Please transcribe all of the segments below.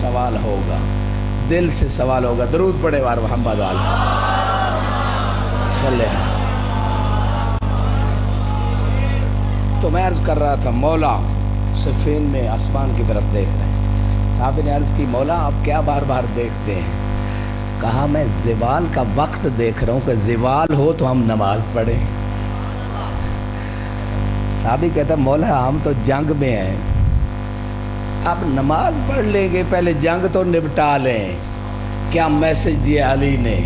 سوال ہوگا، دل سے سوال ہوگا۔ درود پڑھے وار محمد علیہ صلی اللہ۔ تو میں عرض کر رہا تھا مولا صفین میں آسمان کی طرف دیکھ رہے ہیں۔ صاحب نے عرض کی مولا آپ کیا بار بار دیکھتے ہیں؟ کہا میں زوال کا وقت دیکھ رہا ہوں کہ زوال ہو تو ہم نماز پڑھیں۔ صحابی کہتا مولا ہم تو جنگ میں ہیں، اب نماز پڑھ لیں گے، پہلے جنگ تو نپٹا لیں۔ کیا میسج دیا علی نے؟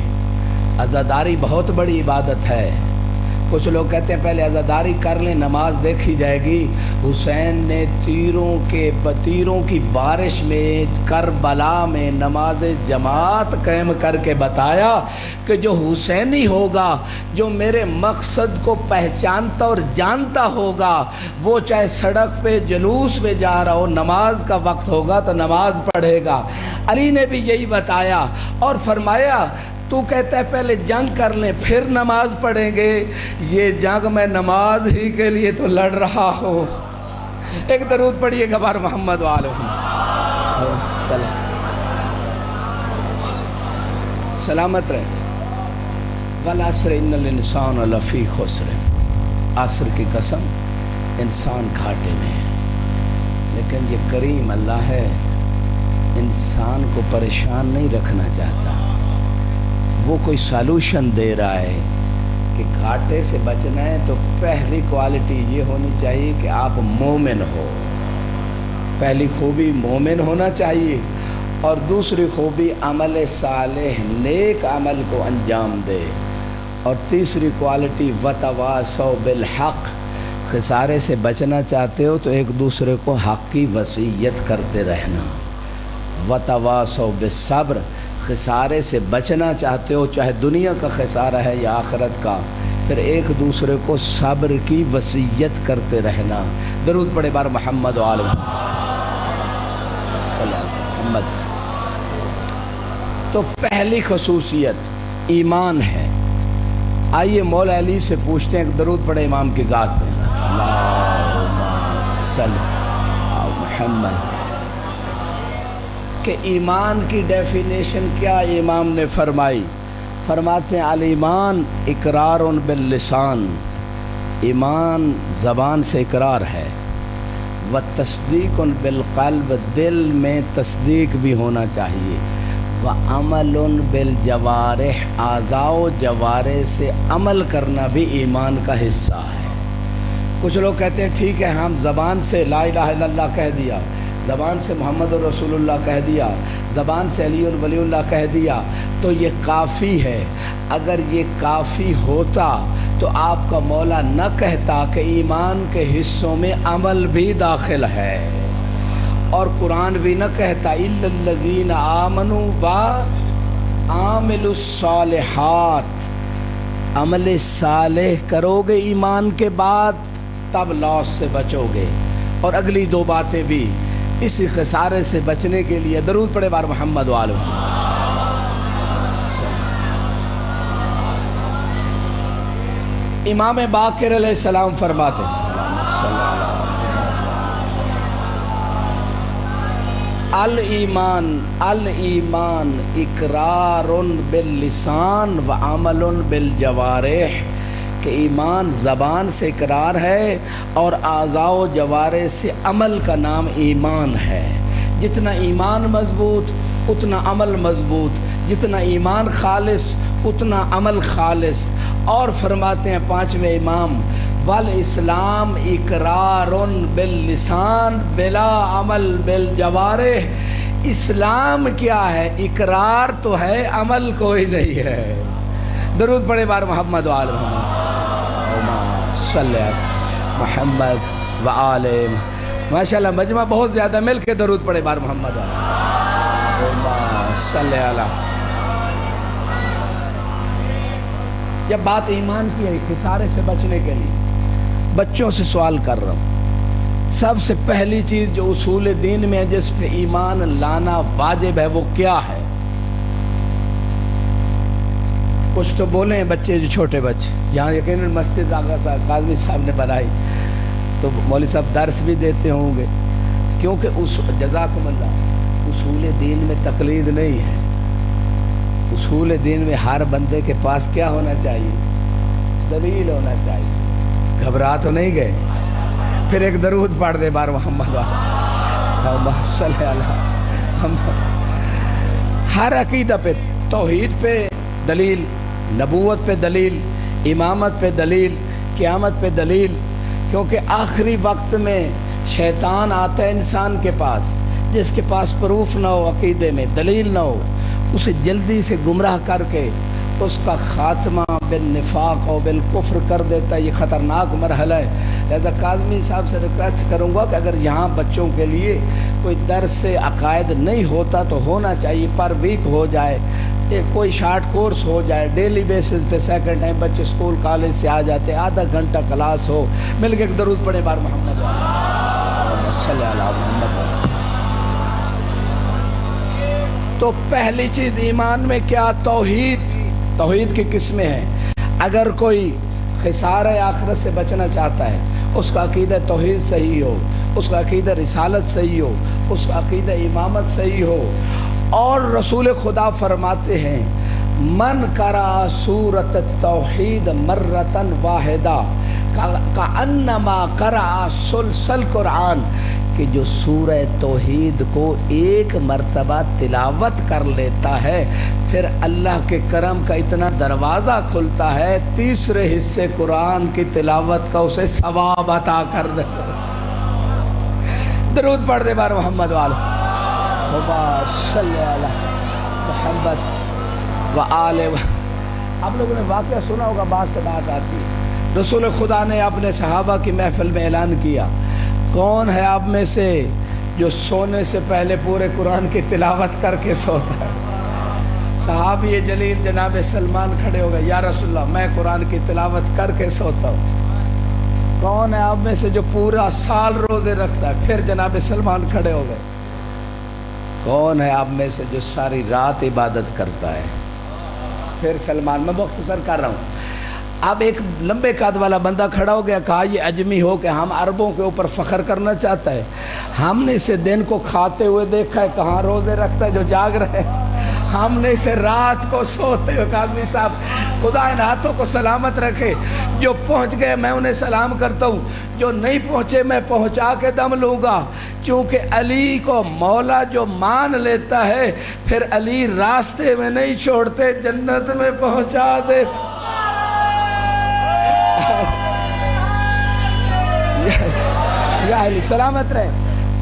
عزاداری بہت بڑی عبادت ہے۔ کچھ لوگ کہتے ہیں پہلے عزاداری کر لیں نماز دیکھی جائے گی۔ حسین نے تیروں کی بارش میں کربلا میں نماز جماعت قائم کر کے بتایا کہ جو حسینی ہوگا، جو میرے مقصد کو پہچانتا اور جانتا ہوگا، وہ چاہے سڑک پہ جلوس میں جا رہا ہو، نماز کا وقت ہوگا تو نماز پڑھے گا۔ علی نے بھی یہی بتایا اور فرمایا تو کہتا ہے پہلے جنگ کر لیں پھر نماز پڑھیں گے، یہ جنگ میں نماز ہی کے لیے تو لڑ رہا ہوں۔ ایک درود پڑھیے گا بار محمد علیہ سلامت رہے۔ والعصر ان الانسان لفی خسر، عصر کی قسم انسان گھاٹے میں ہے، لیکن یہ کریم اللہ ہے، انسان کو پریشان نہیں رکھنا چاہتا۔ وہ کوئی سالوشن دے رہا ہے کہ گھاٹے سے بچنا ہے تو پہلی کوالٹی یہ ہونی چاہیے کہ آپ مومن ہو۔ پہلی خوبی مومن ہونا چاہیے، اور دوسری خوبی عمل صالح نیک عمل کو انجام دے، اور تیسری کوالٹی وتواصوا بالحق، خسارے سے بچنا چاہتے ہو تو ایک دوسرے کو حق کی وصیت کرتے رہنا۔ وتواصوا بالصبر، خسارے سے بچنا چاہتے ہو چاہے دنیا کا خسارہ ہے یا آخرت کا، پھر ایک دوسرے کو صبر کی وصیت کرتے رہنا۔ درود پڑھے بار محمد علیہ محمد۔ تو پہلی خصوصیت ایمان ہے۔ آئیے مولا علی سے پوچھتے ہیں، درود پڑھے امام کی ذات پہ، اللہم صلی علی محمد، کہ ایمان کی ڈیفینیشن کیا امام نے فرمائی؟ فرماتے ہیں الایمان اقرار باللسان، ایمان زبان سے اقرار ہے، وتصدیق بالقلب، دل میں تصدیق بھی ہونا چاہیے، وعمل بالجوارح، اعضاء و جوارح سے عمل کرنا بھی ایمان کا حصہ ہے۔ کچھ لوگ کہتے ہیں ٹھیک ہے ہم زبان سے لا الہ الا اللہ کہہ دیا، زبان سے محمد رسول اللہ کہہ دیا، زبان سے علی ولی اللہ کہہ دیا تو یہ کافی ہے۔ اگر یہ کافی ہوتا تو آپ کا مولا نہ کہتا کہ ایمان کے حصوں میں عمل بھی داخل ہے، اور قرآن بھی نہ کہتا الا الذین آمنوا وعملوا الصالحات، عمل صالح کرو گے ایمان کے بعد تب لاس سے بچو گے۔ اور اگلی دو باتیں بھی اسی خسارے سے بچنے کے لیے، درود پڑھے بار محمد علیہ۔ امام باقر علیہ السلام فرماتے ہیں الایمان اقرار باللسان وعمل بالجوارح، کہ ایمان زبان سے اقرار ہے اور اعضاء و جوارح سے عمل کا نام ایمان ہے۔ جتنا ایمان مضبوط اتنا عمل مضبوط، جتنا ایمان خالص اتنا عمل خالص۔ اور فرماتے ہیں پانچویں امام والاسلام اقرار باللسان بلا عمل بالجوارح، اسلام کیا ہے؟ اقرار تو ہے عمل کوئی نہیں ہے۔ درود پڑھے بار محمد وآل محمد صلی محمد وآل۔ ماشاءاللہ مجمع بہت زیادہ، مل کے درود پڑھے بار محمد صلی اللہ۔ جب بات ایمان کی ہے خسارے سے بچنے کے لیے، بچوں سے سوال کر رہا ہوں، سب سے پہلی چیز جو اصول دین میں ہے جس پہ ایمان لانا واجب ہے وہ کیا ہے؟ کچھ تو بولیں بچے، جو چھوٹے بچے یہاں یقیناً مسجد آغا صاحب قاضمی صاحب نے بنائی تو مولوی صاحب درس بھی دیتے ہوں گے، کیونکہ اس جزاکم اللہ اصول دین میں تقلید نہیں ہے، اصول دین میں ہر بندے کے پاس کیا ہونا چاہیے؟ دلیل ہونا چاہیے۔ گھبرا تو نہیں گئے؟ پھر ایک درود پڑھ دے بار محمد صلی اللہ علیہ۔ ہر عقیدہ پہ، توحید پہ دلیل، نبوت پہ دلیل، امامت پہ دلیل، قیامت پہ دلیل، کیونکہ آخری وقت میں شیطان آتا ہے انسان کے پاس، جس کے پاس پروف نہ ہو، عقیدے میں دلیل نہ ہو، اسے جلدی سے گمراہ کر کے اس کا خاتمہ بالنفاق اور بالکفر کر دیتا ہے۔ یہ خطرناک مرحلہ ہے۔ لہذا کاظمی صاحب سے ریکویسٹ کروں گا کہ اگر یہاں بچوں کے لیے کوئی درس عقائد نہیں ہوتا تو ہونا چاہیے، پر ویک ہو جائے، کوئی شارٹ کورس ہو جائے، ڈیلی بیسز پہ سیکنڈ ٹائم بچے اسکول کالج سے آ جاتے، آدھا گھنٹہ کلاس ہو، مل کے ایک درود پڑھیں بار محمد صلی اللہ محمد۔ تو پہلی چیز ایمان میں کیا؟ توحید۔ توحید کی قسمیں ہیں۔ اگر کوئی خسارہ آخرت سے بچنا چاہتا ہے، اس کا عقیدہ توحید صحیح ہو، اس کا عقیدہ رسالت صحیح ہو، اس کا عقیدہ امامت صحیح ہو، اور رسول خدا فرماتے ہیں من قرأ سورۃ التوحید مرۃ واحدہ کأنما قرأ سلسل قرآن، کہ جو سورہ توحید کو ایک مرتبہ تلاوت کر لیتا ہے، پھر اللہ کے کرم کا اتنا دروازہ کھلتا ہے، تیسرے حصے قرآن کی تلاوت کا اسے ثواب عطا کر دے۔ درود پڑھ دے بار محمد والو صلی اللہ محمد وآلہ۔ آپ لوگوں نے واقعہ سنا ہوگا، بات سے بات آتی ہے، رسول خدا نے اپنے صحابہ کی محفل میں اعلان کیا، کون ہے آپ میں سے جو سونے سے پہلے پورے قرآن کی تلاوت کر کے سوتا ہے؟ صحابی جلیل جناب سلمان کھڑے ہو گئے، یا رسول اللہ میں قرآن کی تلاوت کر کے سوتا ہوں۔ کون ہے آپ میں سے جو پورا سال روزے رکھتا ہے؟ پھر جناب سلمان کھڑے ہو گئے۔ کون ہے آپ میں سے جو ساری رات عبادت کرتا ہے؟ پھر سلمان۔ میں مختصر کر رہا ہوں۔ اب ایک لمبے قد والا بندہ کھڑا ہو گیا، کہا یہ اجمی ہو کہ ہم عربوں کے اوپر فخر کرنا چاہتا ہے، ہم نے اسے دن کو کھاتے ہوئے دیکھا ہے، کہاں روزے رکھتا ہے جو جاگ رہے ہیں، ہم نے اسے رات کو سوتے ہوئے۔ کاظمی صاحب خدا ان ہاتھوں کو سلامت رکھے، جو پہنچ گئے میں انہیں سلام کرتا ہوں، جو نہیں پہنچے میں پہنچا کے دم لوں گا، چونکہ علی کو مولا جو مان لیتا ہے پھر علی راستے میں نہیں چھوڑتے، جنت میں پہنچا دیتے۔ یا علی سلامت رہے۔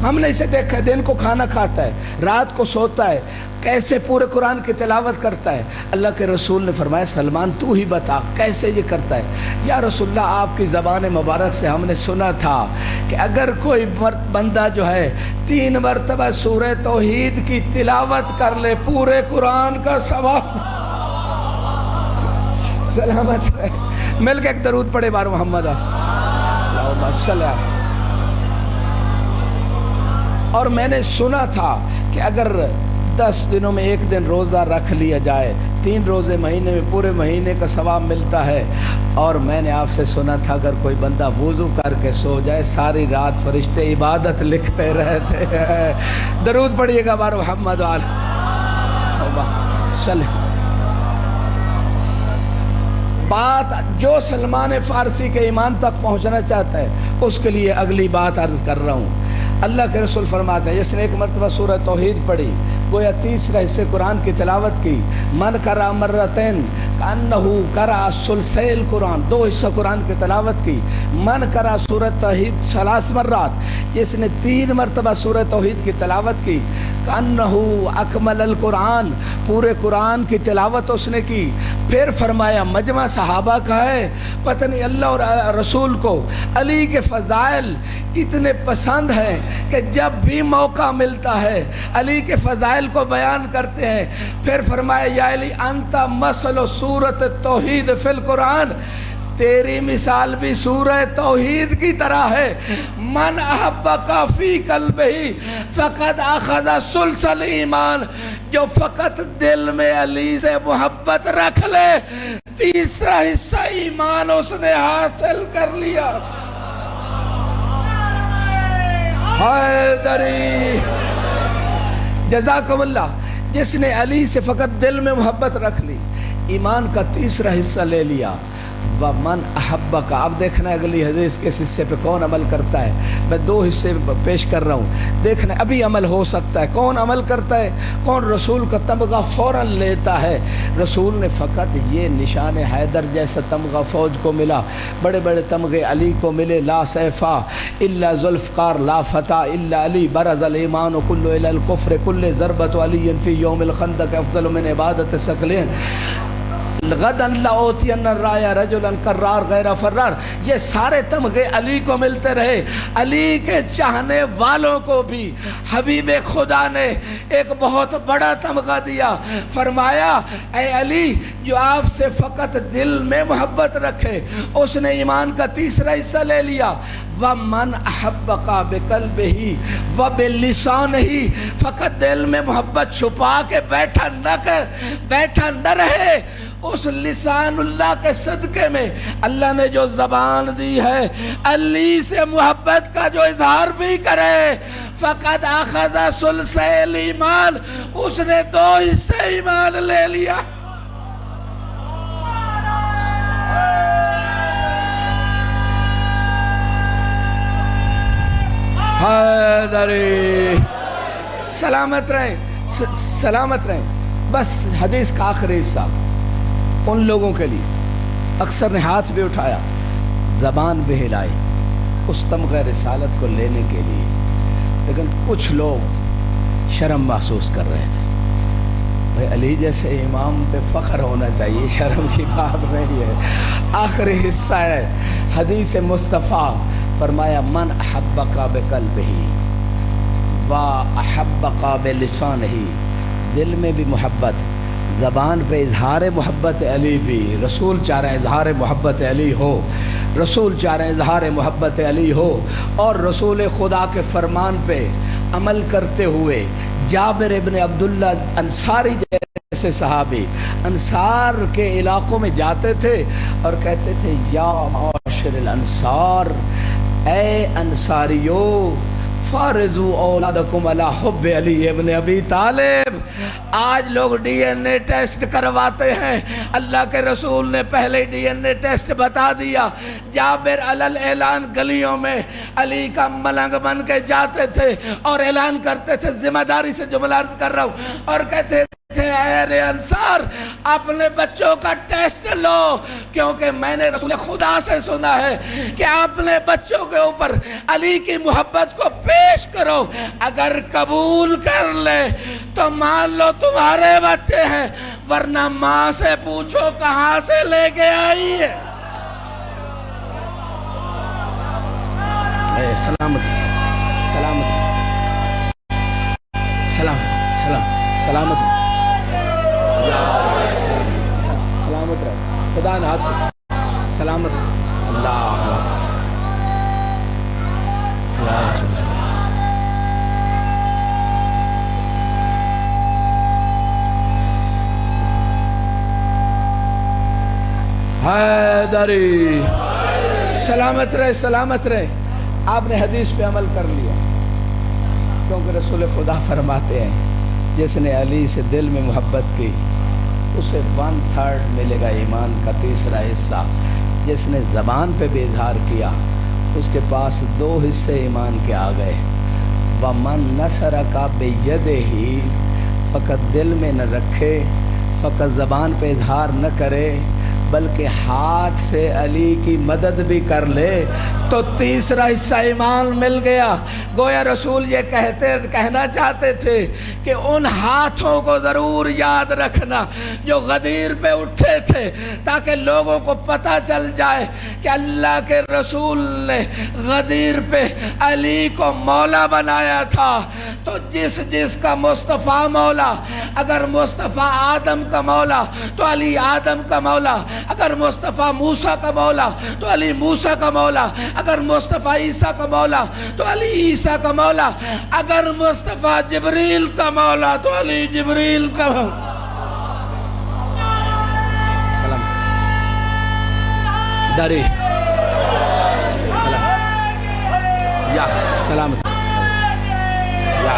ہم نے اسے دیکھا، دن کو کھانا کھاتا ہے، رات کو سوتا ہے، کیسے پورے قرآن کی تلاوت کرتا ہے۔ اللہ کے رسول نے فرمایا سلمان تو ہی بتا کیسے یہ کرتا ہے؟ یا رسول اللہ آپ کی زبان مبارک سے ہم نے سنا تھا کہ اگر کوئی بندہ جو ہے 3 مرتبہ سورہ توحید کی تلاوت کر لے پورے قرآن کا ثواب۔ سلامت رہے۔ مل کے ایک درود پڑھے بار محمد اللہم صلی اللہ۔ اور میں نے سنا تھا کہ اگر 10 دنوں میں 1 دن روزہ رکھ لیا جائے، 3 روزے مہینے میں پورے مہینے کا ثواب ملتا ہے۔ اور میں نے آپ سے سنا تھا اگر کوئی بندہ وضو کر کے سو جائے ساری رات فرشتے عبادت لکھتے رہتے ہیں۔ درود پڑھیے گا بار محمد صلی۔ بات جو سلمان فارسی کے ایمان تک پہنچنا چاہتا ہے اس کے لیے اگلی بات عرض کر رہا ہوں۔ اللہ کے رسول فرماتے ہیں جس نے 1 مرتبہ سورہ توحید پڑھی، گویا تیسرا حصے قرآن کی تلاوت کی، من قرأ مرتين کأنہ قرأ ثلثی القرآن، 2 حصہ قرآن کی تلاوت کی، من قرأ سورہ توحید 3 مرات، جس نے 3 مرتبہ سورہ توحید کی تلاوت کی، کأنہ اکمل القرآن، پورے قرآن کی تلاوت اس نے کی۔ پھر فرمایا مجمع صحابہ کا ہے، پتہ نہیں اللہ اور رسول کو علی کے فضائل اتنے پسند ہیں کہ جب بھی موقع ملتا ہے علی کے فضائل کو بیان کرتے ہیں۔ پھر فرمایا یا علی انت مثل سورۃ التوحید فی القرآن، تیری مثال بھی سورہ توحید کی طرح ہے۔ من احبک فی قلبہ فقد اخذ ثلث الایمان، جو فقط دل میں علی سے محبت رکھ لے تیسرا حصہ ایمان اس نے حاصل کر لیا۔ حیدری جزاکم اللہ. جس نے علی سے فقط دل میں محبت رکھ لی، ایمان کا تیسرا حصہ لے لیا. وَمَنْ أَحَبَّكَ. اب دیکھنا اگلی حدیث کے حصے پہ کون عمل کرتا ہے. میں دو حصے پیش کر رہا ہوں، دیکھنا ابھی عمل ہو سکتا ہے. کون عمل کرتا ہے؟ کون رسول کا تمغہ فوراً لیتا ہے؟ رسول نے فقط یہ نشان حیدر جیسا تمغہ فوج کو ملا، بڑے بڑے تمغے علی کو ملے. لا سیفا الا ذوالفقار، لا فتح الا علی، برز الایمان کل الی الکفر، کل ضربت علی فی یوم الخندق افضل من عبادت ثقلین، غداً لأوتین الرایا رجلا کرار غیر فرار. یہ سارے تمغے علی کو ملتے رہے. علی کے چاہنے والوں کو بھی حبیب خدا نے ایک بہت بڑا تمغہ دیا. فرمایا اے علی، جو آپ سے فقط دل میں محبت رکھے اس نے ایمان کا تیسرا حصہ لے لیا. وَمَنْ أَحَبَّكَ بِقَلْبِهِ وَبِلِسَانِهِ. فقط دل میں محبت چھپا کے بیٹھا نہ رہے، اس لسان اللہ کے صدقے میں اللہ نے جو زبان دی ہے، علی سے محبت کا جو اظہار بھی کرے، فقط اخذ ثلث الایمان، اس نے 2 حصے ایمان لے لیا. حیدری سلامت رہیں، سلامت رہیں. بس حدیث کا آخری حصہ ان لوگوں کے لیے اکثر نے ہاتھ بھی اٹھایا، زبان بھی ہلائی اس تمغہ رسالت کو لینے کے لیے، لیکن کچھ لوگ شرم محسوس کر رہے تھے. بھائی علی جیسے امام پہ فخر ہونا چاہیے، شرم کی بات نہیں ہے. آخری حصہ ہے حدیث مصطفیٰ. فرمایا من احبک بقلبہ واحبک بلسانہ. دل میں بھی محبت، زبان پہ اظہار محبت علی بھی. رسول چاہ رہے ہیں اظہار محبت علی ہو، رسول چاہ رہے ہیں اظہار محبت علی ہو. اور رسول خدا کے فرمان پہ عمل کرتے ہوئے جابر ابن عبداللہ انصاری جیسے صحابی انصار کے علاقوں میں جاتے تھے اور کہتے تھے یا معاشر الانصار، اے انصاریو، فارزو اولادکم علی حب علی ابن ابی طالب. آج لوگ ڈی این اے ٹیسٹ کرواتے ہیں، اللہ کے رسول نے پہلے ڈی این اے ٹیسٹ بتا دیا. جابر علل اعلان گلیوں میں علی کا ملنگ بن کے جاتے تھے اور اعلان کرتے تھے. ذمہ داری سے جملہ عرض کر رہا ہوں. اور کہتے تھے اے انصار، اپنے بچوں کا ٹیسٹ لو، کیونکہ میں نے رسول خدا سے سنا ہے کہ اپنے بچوں کے اوپر علی کی محبت کو پیش کرو. اگر قبول کر لے تو مان لو تمہارے بچے ہیں، ورنہ ماں سے پوچھو کہاں سے لے کے آئی ہے. سلامت سلامت سلامت سلامت سلامت رہے، خدا نے ہاتھ سلامت. اللہ حیدری سلامت رہے، سلامت رہے. آپ نے حدیث پہ عمل کر لیا، کیونکہ رسول خدا فرماتے ہیں جس نے علی سے دل میں محبت کی اسے 1/3 ملے گا ایمان کا تیسرا حصہ. جس نے زبان پہ بھی اظہار کیا اس کے پاس 2 حصے ایمان کے آ گئے. وَمَن نَصَرَكَ بِيَدِهِ، فقط دل میں نہ رکھے، فقط زبان پہ اظہار نہ کرے، بلکہ ہاتھ سے علی کی مدد بھی کر لے تو تیسرا حصہ ایمان مل گیا. گویا رسول یہ کہنا چاہتے تھے کہ ان ہاتھوں کو ضرور یاد رکھنا جو غدیر پہ اٹھے تھے، تاکہ لوگوں کو پتہ چل جائے کہ اللہ کے رسول نے غدیر پہ علی کو مولا بنایا تھا. تو جس کا مصطفیٰ مولا، اگر مصطفیٰ آدم کا مولا تو علی آدم کا مولا، اگر مصطفیٰ موسیٰ کا مولا تو علی موسیٰ کا مولا، اگر مصطفیٰ عیسیٰ کا مولا تو علی عیسیٰ کا مولا، اگر مصطفیٰ جبریل کا مولا تو علی جبریل کا مولا. سلام داری یا سلامت یا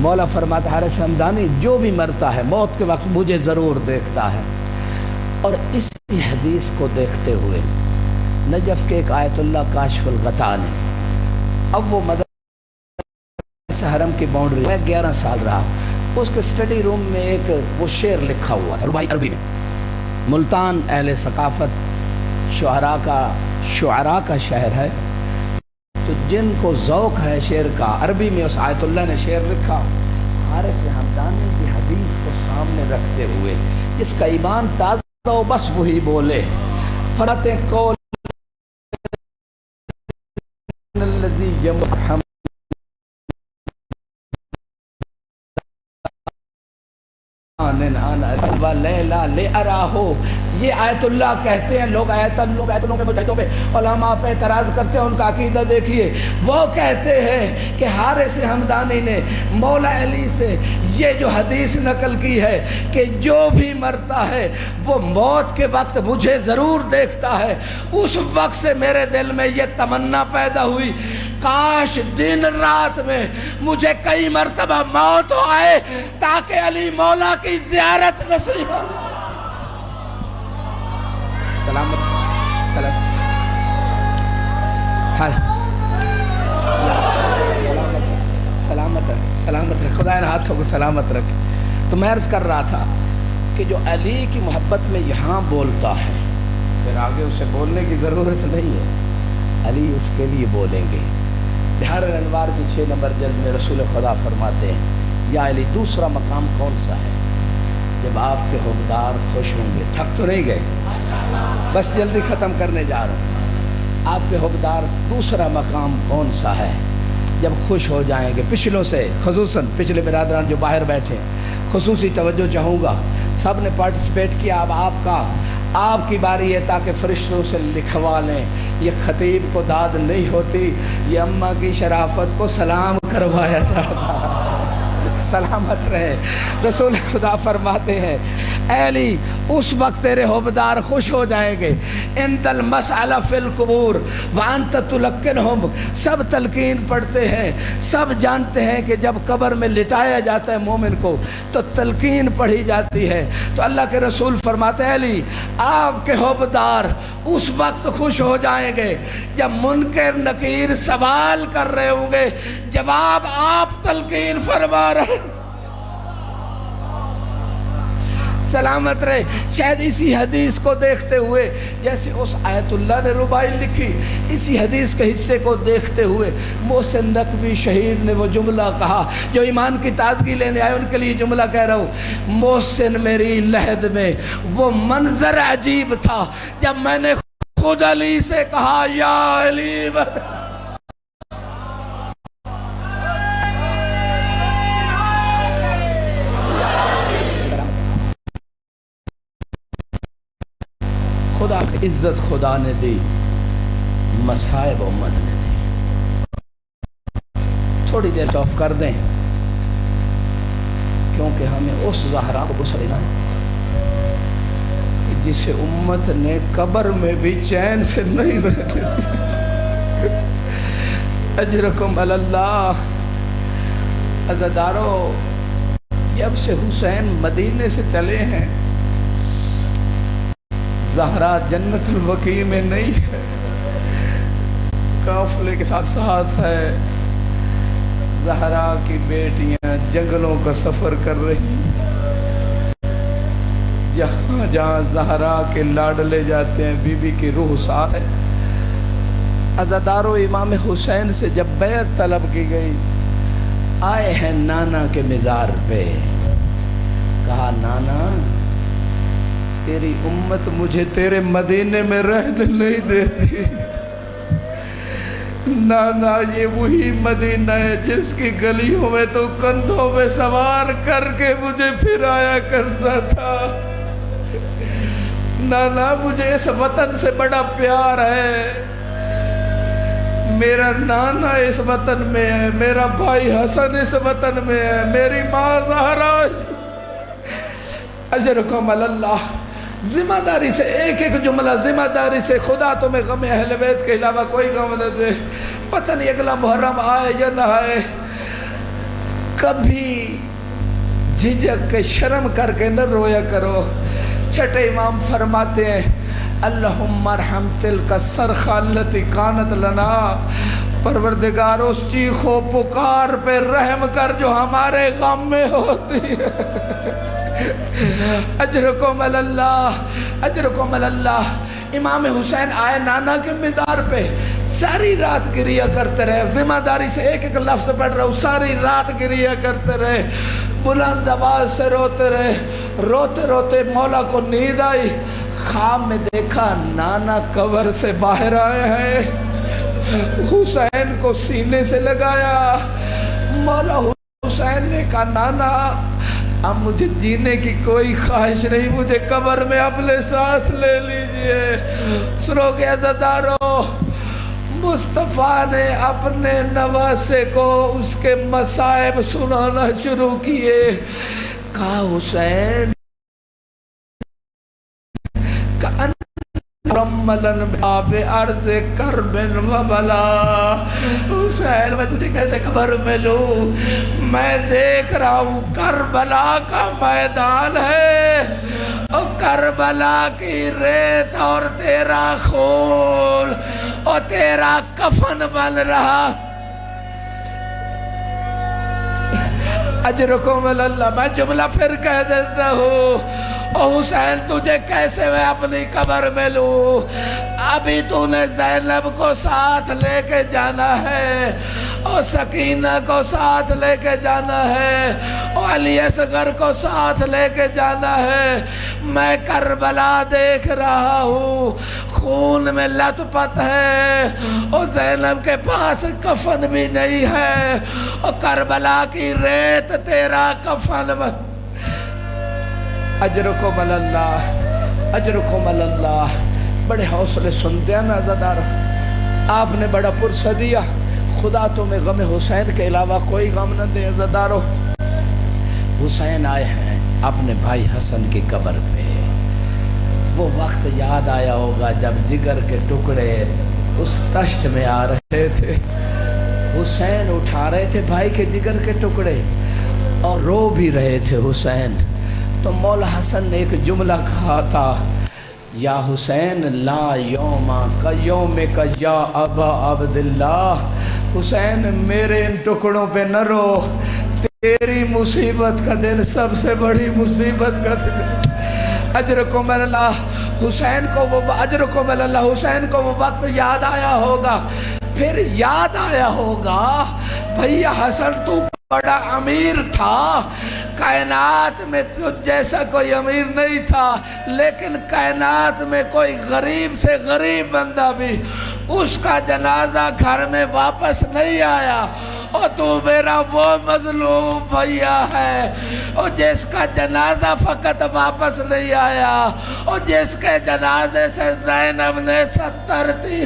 مولا فرماتا ہے حارث ہمدانی جو بھی مرتا ہے موت کے وقت مجھے ضرور دیکھتا ہے۔ اور اسی حدیث کو دیکھتے ہوئے نجف کے ایک آیت اللہ کاشف الغطا نے، اب وہ مدرسہ حرم کی باؤنڈری میں 11 سال رہا، اس کے سٹڈی روم میں ایک وہ شعر لکھا ہوا تھا رباعی عربی میں۔ ملتان اہل ثقافت شعراء کا شہر ہے، تو جن کو ذوق ہے شعر کا، عربی میں اس آیت اللہ نے شعر لکھا۔ حارث ہمدانی کی حدیث کو سامنے رکھتے ہوئے جس کا ایمان تازہ ہو بس وہی بولے، فرتیں قول الذی یمحم لیلا لے اراہو، یہ آیت اللہ کہتے ہیں لوگ، آیت اللہ کے مجاہدوں پہ علماء پہ اعتراض کرتے ہیں، ان کا عقیدہ دیکھیے، وہ کہتے ہیں کہ حارث ہمدانی نے مولا علی سے یہ جو حدیث نقل کی ہے کہ جو بھی مرتا ہے وہ موت کے وقت مجھے ضرور دیکھتا ہے، اس وقت سے میرے دل میں یہ تمنا پیدا ہوئی کاش دن رات میں مجھے کئی مرتبہ موت آئے تاکہ علی مولا کی زیارت نصیب ہو۔ سلامت سلامت رکھ، خدا ان ہاتھوں کو سلامت رکھ۔ تو میں عرض کر رہا تھا کہ جو علی کی محبت میں یہاں بولتا ہے پھر آگے اسے بولنے کی ضرورت نہیں ہے، علی اس کے لیے بولیں گے۔ بہار الانوار کی 6 نمبر جلد میں رسول خدا فرماتے ہیں یا علی دوسرا مقام کون سا ہے؟ جب آپ کے حکمدار خوش ہوں گے، تھک تو نہیں گئے، بس جلدی ختم کرنے جا رہا ہوں۔ آپ کے حکمدار دوسرا مقام کون سا ہے؟ جب خوش ہو جائیں گے، پچھلوں سے خصوصاً پچھلے برادران جو باہر بیٹھے ہیں خصوصی توجہ چاہوں گا، سب نے پارٹیسپیٹ کیا، اب آپ کی باری ہے تاکہ فرشتوں سے لکھوا لیں۔ یہ خطیب کو داد نہیں ہوتی، یہ اماں کی شرافت کو سلام کروایا جاتا۔ سلامت رہے۔ رسول خدا فرماتے ہیں اے علی اس وقت تیرے حبدار خوش ہو جائیں گے، اند المسألہ فی القبور وانت تلقنہم، سب تلقین پڑھتے ہیں، سب جانتے ہیں کہ جب قبر میں لٹایا جاتا ہے مومن کو تو تلقین پڑھی جاتی ہے۔ تو اللہ کے رسول فرماتے ہیں علی آپ کے حبدار اس وقت خوش ہو جائیں گے جب منکر نکیر سوال کر رہے ہوں گے، جواب آپ تلقین فرما رہے۔ سلامت رہے۔ شاید اسی حدیث کو دیکھتے ہوئے جیسے اس آیت اللہ نے رباعی لکھی، اسی حدیث کے حصے کو دیکھتے ہوئے محسن نقوی شہید نے وہ جملہ کہا جو ایمان کی تازگی لینے آئے، ان کے لیے جملہ کہہ رہا ہوں، محسن میری لحد میں وہ منظر عجیب تھا جب میں نے خود علی سے کہا یا علی خدا کی عزت خدا نے دی، مصائب امت نے دی۔ تھوڑی دیر آف کر دیں کیونکہ ہمیں اس زہرا کو گزرنا ہے جسے امت نے قبر میں بھی چین سے نہیں رکھی تھی۔ اجرکم اللہ۔ عزادارو جب سے حسین مدینے سے چلے ہیں زہرا جنت البقیع میں نہیں ہے، قافلے کے ساتھ ساتھ ہے۔ زہرا کی بیٹیاں جنگلوں کا سفر کر رہی، جہاں جہاں زہرا کے لاڈلے جاتے ہیں بی بی کی روح ساتھ ہے۔ عزادارو امام حسین سے جب بیعت طلب کی گئی، آئے ہیں نانا کے مزار پہ، کہا نانا تیری امت مجھے تیرے مدینے میں رہنے نہیں دیتی۔ نانا یہ وہی مدینہ ہے جس کی گلیوں میں تو کندھوں میں سوار کر کے مجھے پھرایا کرتا تھا۔ نانا مجھے اس وطن سے بڑا پیار ہے، میرا نانا اس وطن میں ہے، میرا بھائی حسن اس وطن میں ہے، میری ماں زہرا۔ اجرکم اللہ۔ ذمہ داری سے ایک ایک جملہ ذمہ داری سے، خدا تمہیں غم اہل بیت کے علاوہ کوئی غم نہ دے۔ پتہ نہیں اگلا محرم آئے یا نہ آئے، کبھی جھجک کے شرم کر کے نہ رویا کرو۔ چھٹے امام فرماتے ہیں اللہم ارحم تلک الصرخہ التی کانت لنا، پروردگار اس چیخ و پکار پہ رحم کر جو ہمارے غم میں ہوتی ہے۔ اجرکم اللہ، اجرکم اللہ۔ امام حسین آئے نانا کے مزار پہ، ساری رات گریہ کرتے رہے، ذمہ داری سے ایک ایک لفظ پڑھ رہا ہوں، ساری رات گریہ کرتے رہے، بلند آواز سے روتے رہے۔ روتے روتے مولا کو نیند آئی، خواب میں دیکھا نانا قبر سے باہر آئے ہیں، حسین کو سینے سے لگایا۔ مولا حسین نے کہا نانا اب مجھے جینے کی کوئی خواہش نہیں، مجھے قبر میں اپنے سانس لے لیجئے۔ سنو گے عزادارو، مصطفیٰ نے اپنے نواسے کو اس کے مصائب سنانا شروع کیے۔ کہا حسین رملن باب عرض کرب و بلا، حسین میں تجھے کیسے قبر میں لوں؟ میں دیکھ رہا ہوں کربلا کا میدان ہے، اور کربلا کی ریت اور تیرا خون اور تیرا کفن بن رہا۔ اجرکم اللہ۔ میں جملہ پھر کہہ دیتا ہوں، او حسین تجھے کیسے میں اپنی قبر میں لوں؟ ابھی تو نے زینب کو ساتھ لے کے جانا ہے، اور سکینہ کو ساتھ لے کے جانا ہے، اور علی اصغر کو ساتھ لے کے جانا ہے۔ میں کربلا دیکھ رہا ہوں، خون میں لت پت ہے، اور زینب کے پاس کفن بھی نہیں ہے، اور کربلا کی ریت تیرا کفن۔ اجرکم اللہ، اجرکم اللہ۔ بڑے حوصلے سنتے ہیں نا عزادار، آپ نے بڑا پرسہ دیا، خدا تمہیں غم حسین کے علاوہ کوئی غم نہ دے۔ عزادارو، حسین آئے ہیں اپنے بھائی حسن کی قبر پہ۔ وہ وقت یاد آیا ہوگا جب جگر کے ٹکڑے اس تشت میں آ رہے تھے، حسین اٹھا رہے تھے بھائی کے جگر کے ٹکڑے اور رو بھی رہے تھے حسین۔ تو مولا حسن نے ایک جملہ کہا تھا، یا حسین لا یوم کا یوم کا یا ابا عبداللہ، حسین میرے ان ٹکڑوں پہ نہ رو، تیری مصیبت کا دن سب سے بڑی مصیبت کا دن۔ اجرکم اللہ۔ حسین کو وہ اجرکم اللہ، حسین کو وہ وقت یاد آیا ہوگا، پھر یاد آیا ہوگا بھیا حسن تو بڑا امیر تھا، کائنات میں تجھ جیسا کوئی امیر نہیں تھا، لیکن کائنات میں کوئی غریب سے غریب بندہ بھی اس کا جنازہ گھر میں واپس نہیں آیا، اور تو میرا وہ مظلوم بھیا ہے، اور جس کا جنازہ فقط واپس نہیں آیا، اور جس کے جنازے سے زینب نے 70 تھی